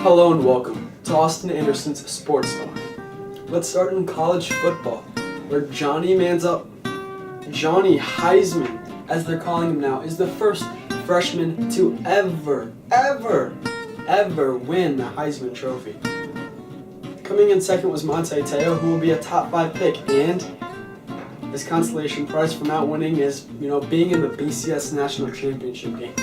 Hello and welcome to Austin Anderson's Sports Talk. Let's start in college football, where Johnny Heisman, as they're calling him now, is the first freshman to ever win the Heisman Trophy. Coming in second was Manti Te'o, who will be a top 5 pick, and his consolation prize for not winning is, being in the BCS National Championship game.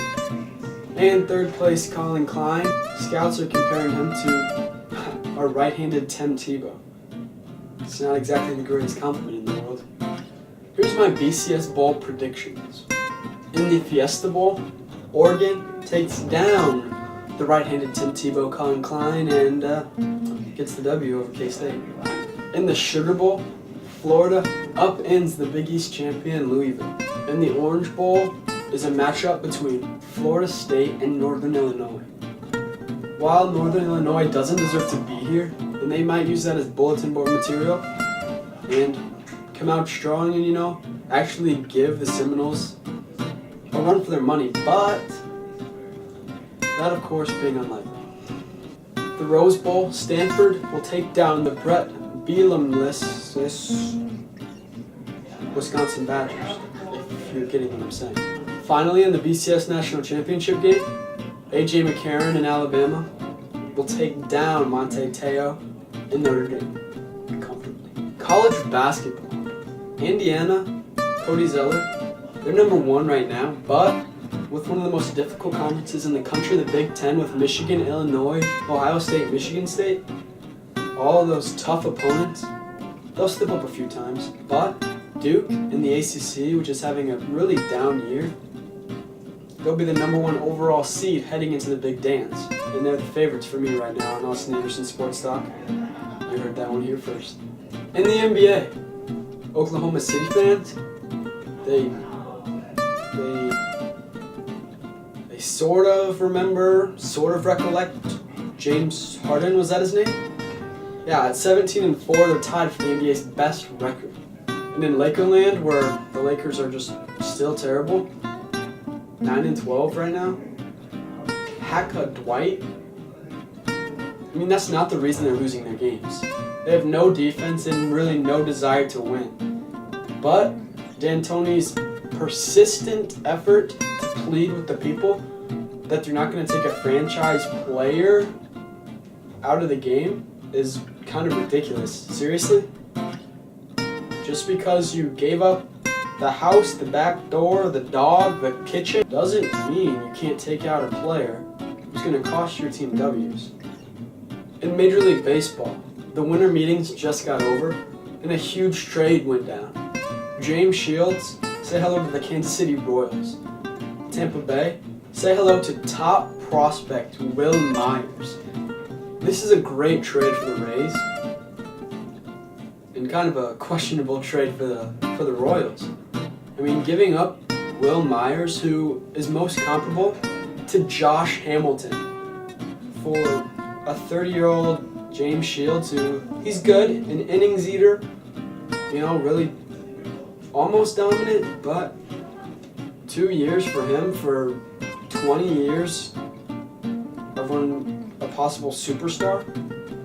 And third place, Colin Klein. Scouts are comparing him to our right-handed Tim Tebow. It's not exactly the greatest compliment in the world. Here's my BCS Bowl predictions. In the Fiesta Bowl, Oregon takes down the right-handed Tim Tebow, Colin Klein, and gets the W over K-State. In the Sugar Bowl, Florida upends the Big East champion Louisville. In the Orange Bowl is a matchup between Florida State and Northern Illinois. While Northern Illinois doesn't deserve to be here, and they might use that as bulletin board material and come out strong and, actually give the Seminoles a run for their money, but that, of course, being unlikely. The Rose Bowl, Stanford will take down the Brett Bielema-less Wisconsin Badgers, if you're getting what I'm saying. Finally, in the BCS National Championship game, A.J. McCarron in Alabama will take down Manti Te'o in Notre Dame comfortably. College basketball, Indiana, Cody Zeller, they're number 1 right now, but with one of the most difficult conferences in the country, the Big Ten, with Michigan, Illinois, Ohio State, Michigan State, all those tough opponents, they'll slip up a few times, but Duke in the ACC, which is having a really down year, they'll be the number 1 overall seed heading into the big dance, and they're the favorites for me right now on Austin Anderson Sports Talk. You heard that one here first. In the NBA, Oklahoma City fans, they sort of recollect James Harden, was that his name? Yeah, at 17-4, they're tied for the NBA's best record. And in Lakerland, where the Lakers are just still terrible, 9-12 right now, Haka Dwight, that's not the reason they're losing their games. They have no defense and really no desire to win. But D'Antoni's persistent effort to plead with the people that they're not going to take a franchise player out of the game is kind of ridiculous. Seriously? Just because you gave up the house, the back door, the dog, the kitchen, doesn't mean you can't take out a player who's going to cost your team W's. In Major League Baseball, the winter meetings just got over and a huge trade went down. James Shields, say hello to the Kansas City Royals. Tampa Bay, say hello to top prospect Will Myers. This is a great trade for the Rays, and kind of a questionable trade for the Royals. Giving up Will Myers, who is most comparable to Josh Hamilton, for a 30-year-old James Shields, who he's good, an innings eater, really almost dominant, but 2 years for him for 20 years of a possible superstar.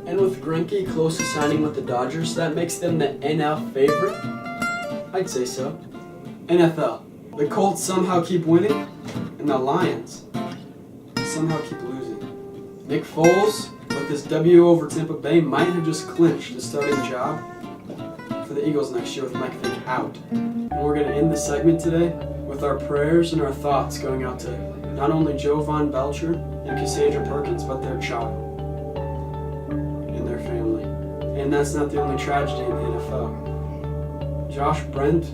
And with Greinke close to signing with the Dodgers, that makes them the NL favorite. I'd say so. NFL. The Colts somehow keep winning, and the Lions somehow keep losing. Nick Foles, with his W over Tampa Bay, might have just clinched the starting job for the Eagles next year with Mike Vick out. And we're going to end the segment today with our prayers and our thoughts going out to not only Jovan Belcher and Cassandra Perkins, but their child and their family. And that's not the only tragedy in the NFL. Josh Brent,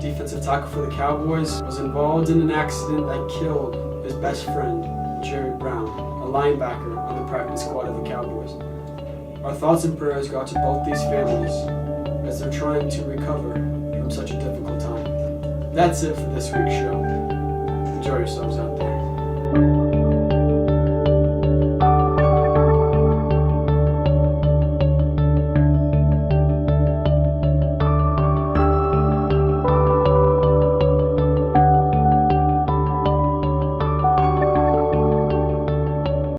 defensive tackle for the Cowboys, was involved in an accident that killed his best friend, Jerry Brown, a linebacker on the practice squad of the Cowboys. Our thoughts and prayers go out to both these families as they're trying to recover from such a difficult time. That's it for this week's show. Enjoy yourselves out there.